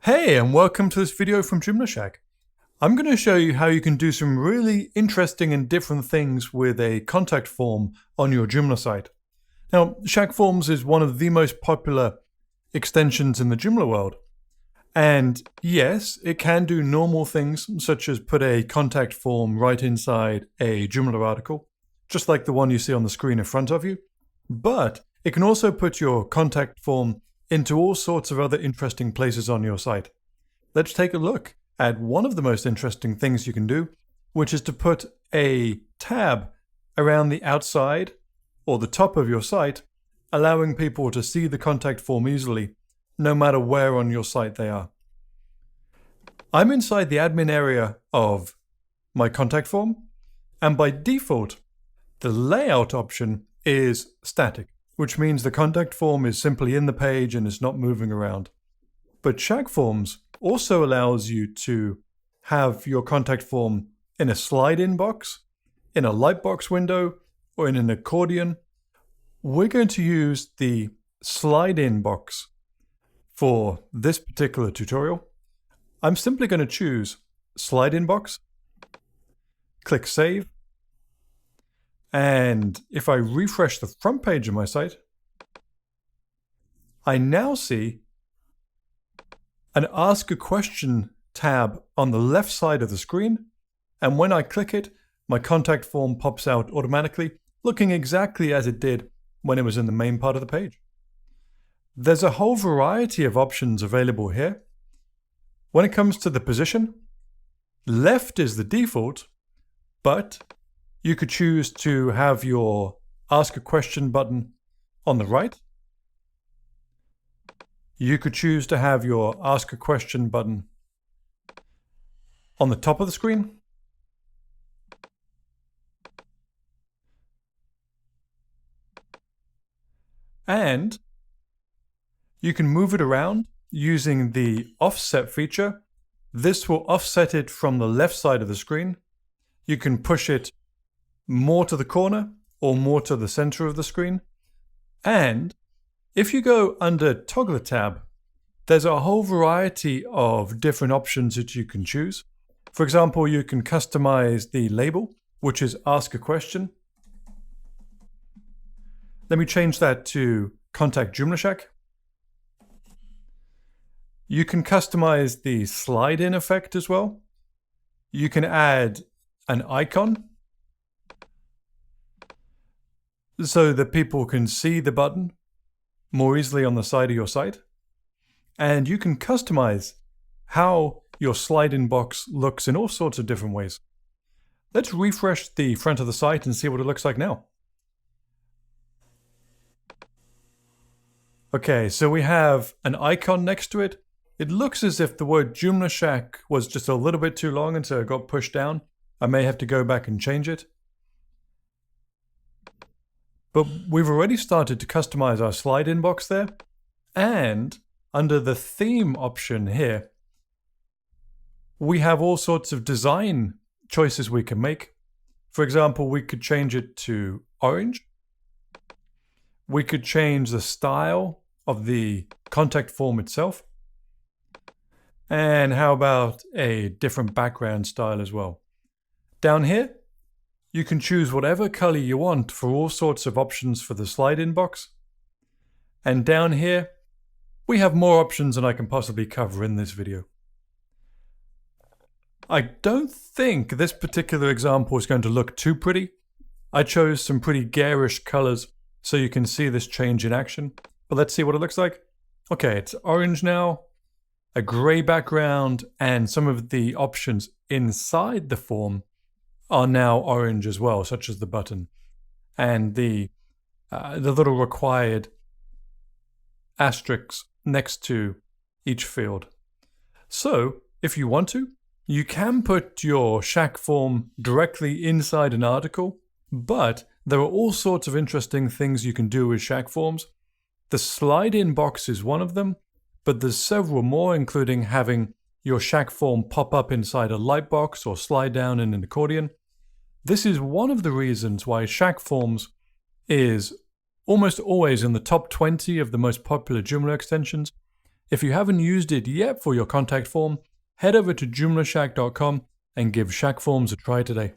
Hey, and welcome to this video from Joomla Shack. I'm going to show you how you can do some really interesting and different things with a contact form on your Joomla site. Now, Shack Forms is one of the most popular extensions in the Joomla world. And yes, it can do normal things such as put a contact form right inside a Joomla article, just like the one you see on the screen in front of you. But it can also put your contact form into all sorts of other interesting places on your site. Let's take a look at one of the most interesting things you can do, which is to put a tab around the outside or the top of your site, allowing people to see the contact form easily, no matter where on your site they are. I'm inside the admin area of my contact form, and by default, the layout option is static, which means the contact form is simply in the page and is not moving around. But Shack Forms also allows you to have your contact form in a slide-in box, in a lightbox window, or in an accordion. We're going to use the slide-in box for this particular tutorial. I'm simply going to choose slide-in box, click Save, and if I refresh the front page of my site, I now see an Ask a Question tab on the left side of the screen, and when I click it, my contact form pops out automatically, looking exactly as it did when it was in the main part of the page. There's a whole variety of options available here. When it comes to the position, left is the default, but you could choose to have your Ask a Question button on the right. You could choose to have your Ask a Question button on the top of the screen. And you can move it around using the offset feature. This will offset it from the left side of the screen. You can push it more to the corner or more to the center of the screen. And if you go under Toggle tab, there's a whole variety of different options that you can choose. For example, you can customize the label, which is Ask a Question. Let me change that to Contact Joomla Shack. You can customize the slide-in effect as well. You can add an icon so that people can see the button more easily on the side of your site. And you can customize how your slide-in box looks in all sorts of different ways. Let's refresh the front of the site and see what it looks like now. Okay, so we have an icon next to it. It looks as if the word Joomla Shack was just a little bit too long and so it got pushed down. I may have to go back and change it. But we've already started to customize our slide-in box there. And under the theme option here, we have all sorts of design choices we can make. For example, we could change it to orange. We could change the style of the contact form itself. And how about a different background style as well? Down here, you can choose whatever color you want for all sorts of options for the slide-in box. And down here, we have more options than I can possibly cover in this video. I don't think this particular example is going to look too pretty. I chose some pretty garish colors so you can see this change in action. But let's see what it looks like. Okay, it's orange now, a gray background, and some of the options inside the form are now orange as well, such as the button and the little required asterisks next to each field. So if you want to, you can put your Shack form directly inside an article, but there are all sorts of interesting things you can do with Shack forms. The slide-in box is one of them, but there's several more, including having your Shack form pop up inside a lightbox or slide down in an accordion. This is one of the reasons why Shack Forms is almost always in the top 20 of the most popular Joomla extensions. If you haven't used it yet for your contact form, head over to joomlashack.com and give Shack Forms a try today.